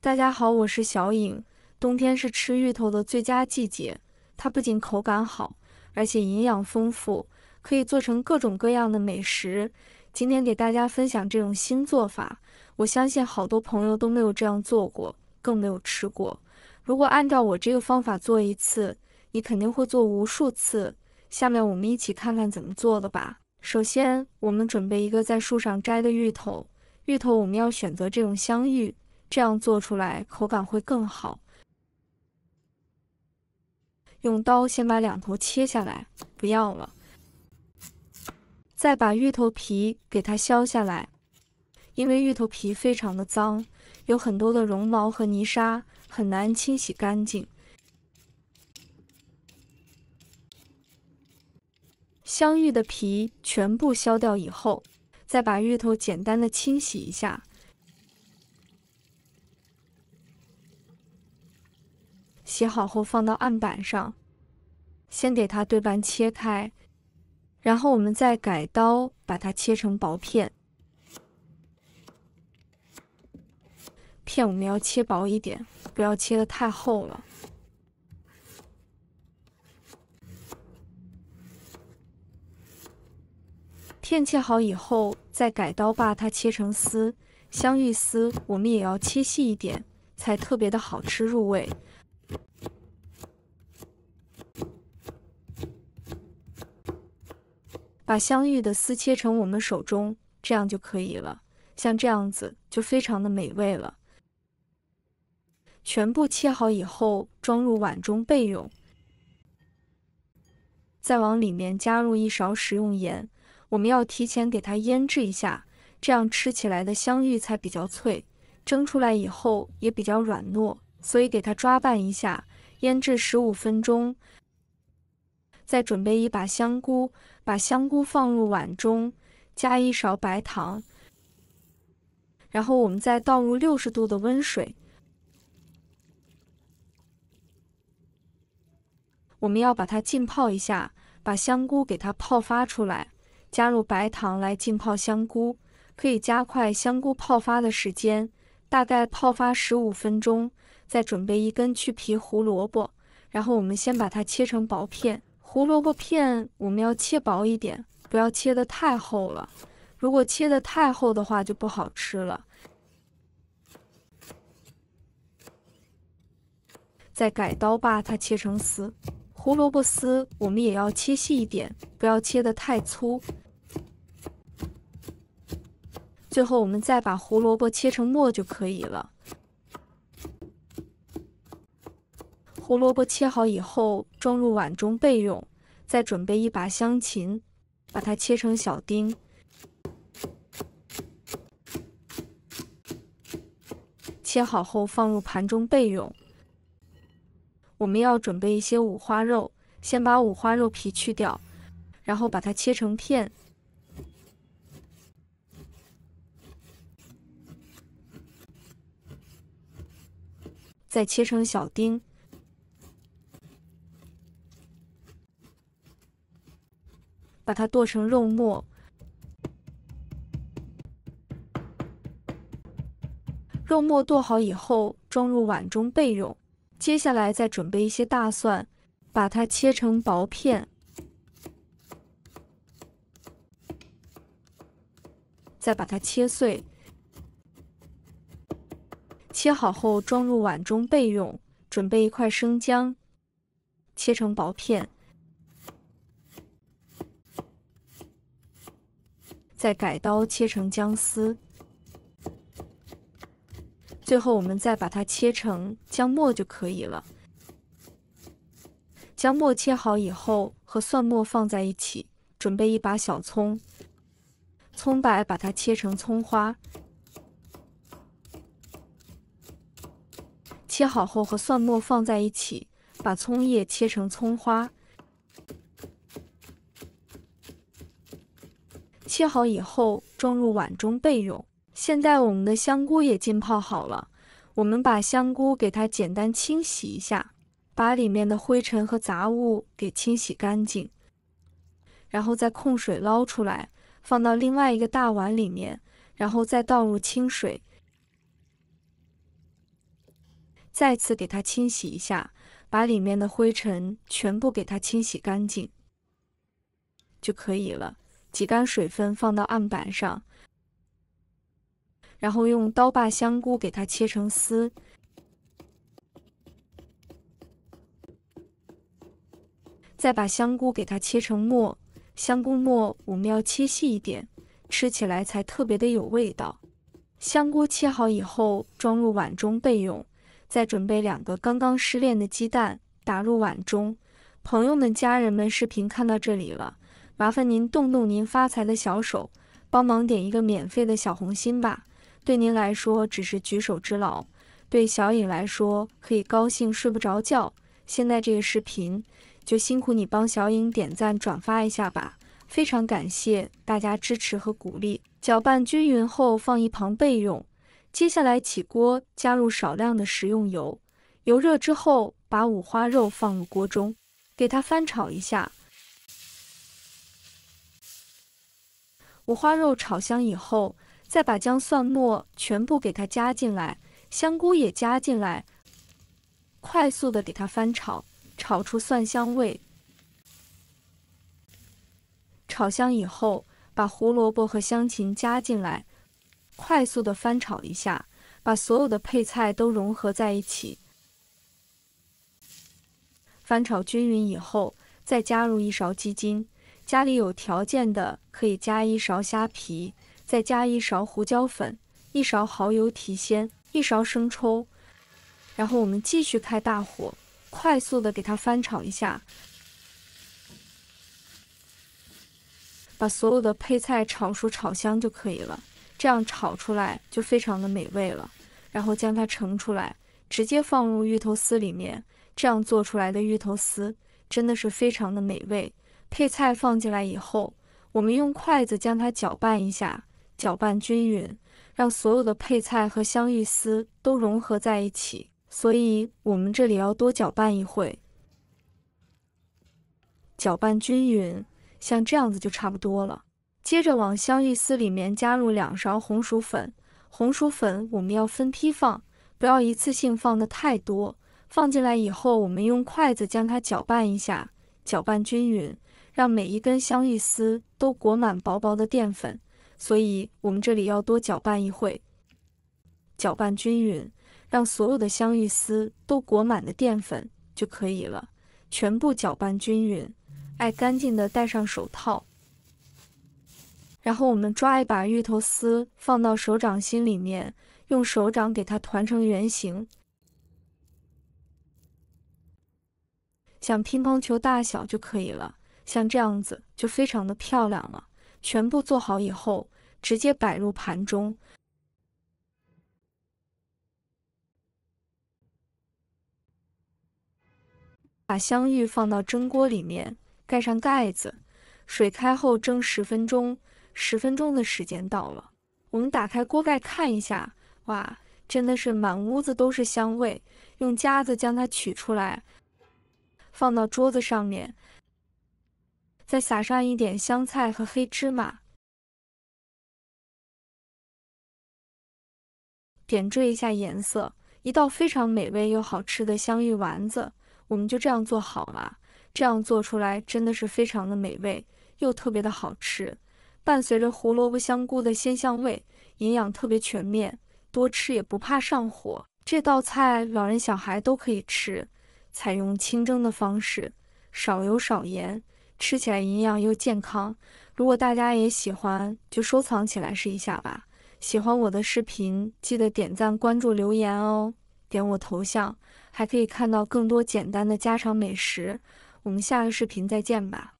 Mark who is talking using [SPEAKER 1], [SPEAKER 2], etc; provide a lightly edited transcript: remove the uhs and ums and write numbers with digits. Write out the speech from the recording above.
[SPEAKER 1] 大家好，我是小颖。冬天是吃芋头的最佳季节，它不仅口感好，而且营养丰富，可以做成各种各样的美食。今天给大家分享这种新做法，我相信好多朋友都没有这样做过，更没有吃过。如果按照我这个方法做一次，你肯定会做无数次。下面我们一起看看怎么做的吧。首先，我们准备一个在树上摘的芋头，芋头我们要选择这种香芋。这样做出来口感会更好。用刀先把两头切下来，不要了。再把芋头皮给它削下来，因为芋头皮非常的脏，有很多的绒毛和泥沙，很难清洗干净。香芋的皮全部削掉以后，再把芋头简单的清洗一下。洗好后放到案板上，先给它对半切开，然后我们再改刀把它切成薄片。片我们要切薄一点，不要切得太厚了。片切好以后，再改刀把它切成丝。香芋丝我们也要切细一点，才特别的好吃入味。把香芋的丝切成我们手中，这样就可以了。像这样子就非常的美味了。全部切好以后，装入碗中备用。再往里面加入1勺食用盐，我们要提前给它腌制一下，这样吃起来的香芋才比较脆，蒸出来以后也比较软糯，所以给它抓拌一下，腌制15分钟。再准备一把香菇，把香菇放入碗中，加1勺白糖，然后我们再倒入60度的温水。我们要把它浸泡一下，把香菇给它泡发出来，加入白糖来浸泡香菇，可以加快香菇泡发的时间，大概泡发15分钟。再准备1根去皮胡萝卜，然后我们先把它切成薄片。胡萝卜片我们要切薄一点，不要切得太厚了。如果切得太厚的话就不好吃了。再改刀把它切成丝。胡萝卜丝我们也要切细一点，不要切得太粗。最后我们再把胡萝卜切成末就可以了。胡萝卜切好以后，装入碗中备用。再准备1把香芹，把它切成小丁。切好后放入盘中备用。我们要准备一些五花肉，先把五花肉皮去掉，然后把它切成片。再切成小丁。把它剁成肉末。肉末剁好以后，装入碗中备用。接下来再准备一些大蒜，把它切成薄片。再把它切碎。切好后装入碗中备用。准备1块生姜，切成薄片。再改刀切成姜丝，最后我们再把它切成姜末就可以了。姜末切好以后和蒜末放在一起，准备1把小葱，葱白把它切成葱花。切好后和蒜末放在一起，把葱叶切成葱花。切好以后装入碗中备用。现在我们的香菇也浸泡好了，我们把香菇给它简单清洗一下，把里面的灰尘和杂物给清洗干净，然后再控水捞出来，放到另外一个大碗里面，然后再倒入清水。再次给它清洗一下，把里面的灰尘全部给它清洗干净就可以了。挤干水分放到案板上，然后用刀把香菇给它切成丝，再把香菇给它切成末。香菇末我们要切细一点，吃起来才特别的有味道。香菇切好以后，装入碗中备用。再准备2个刚刚失炼的鸡蛋，打入碗中。朋友们、家人们，视频看到这里了，麻烦您动动您发财的小手，帮忙点一个免费的小红心吧。对您来说只是举手之劳，对小颖来说可以高兴睡不着觉。现在这个视频就辛苦你帮小颖点赞转发一下吧，非常感谢大家支持和鼓励。搅拌均匀后放一旁备用。接下来起锅，加入少量的食用油，油热之后把五花肉放入锅中，给它翻炒一下。五花肉炒香以后，再把姜蒜末全部给它加进来，香菇也加进来，快速的给它翻炒，炒出蒜香味。炒香以后，把胡萝卜和香芹加进来，快速的翻炒一下，把所有的配菜都融合在一起。翻炒均匀以后，再加入1勺鸡精，家里有条件的可以加1勺虾皮，再加1勺胡椒粉，1勺蚝油提鲜，1勺生抽。然后我们继续开大火，快速的给它翻炒一下，把所有的配菜炒熟炒香就可以了。这样炒出来就非常的美味了。然后将它盛出来，直接放入芋头丝里面。这样做出来的芋头丝真的是非常的美味。配菜放进来以后，我们用筷子将它搅拌一下，搅拌均匀，让所有的配菜和香芋丝都融合在一起。所以我们这里要多搅拌一会，搅拌均匀，像这样子就差不多了。接着往香芋丝里面加入2勺红薯粉，红薯粉我们要分批放，不要一次性放的太多。放进来以后，我们用筷子将它搅拌一下，搅拌均匀，让每一根香芋丝都裹满薄薄的淀粉，所以我们这里要多搅拌一会。搅拌均匀，让所有的香芋丝都裹满的淀粉就可以了。全部搅拌均匀，爱干净的戴上手套。然后我们抓一把芋头丝放到手掌心里面，用手掌给它团成圆形，像乒乓球大小就可以了。像这样子就非常的漂亮了。全部做好以后，直接摆入盘中。把香芋放到蒸锅里面，盖上盖子，水开后蒸10分钟。10分钟的时间到了，我们打开锅盖看一下，哇，真的是满屋子都是香味。用夹子将它取出来，放到桌子上面，再撒上一点香菜和黑芝麻，点缀一下颜色，一道非常美味又好吃的香芋丸子，我们就这样做好了。这样做出来真的是非常的美味，又特别的好吃。伴随着胡萝卜香菇的鲜香味，营养特别全面，多吃也不怕上火。这道菜老人小孩都可以吃，采用清蒸的方式，少油少盐，吃起来营养又健康。如果大家也喜欢，就收藏起来试一下吧。喜欢我的视频，记得点赞、关注、留言哦。点我头像，还可以看到更多简单的家常美食。我们下个视频再见吧。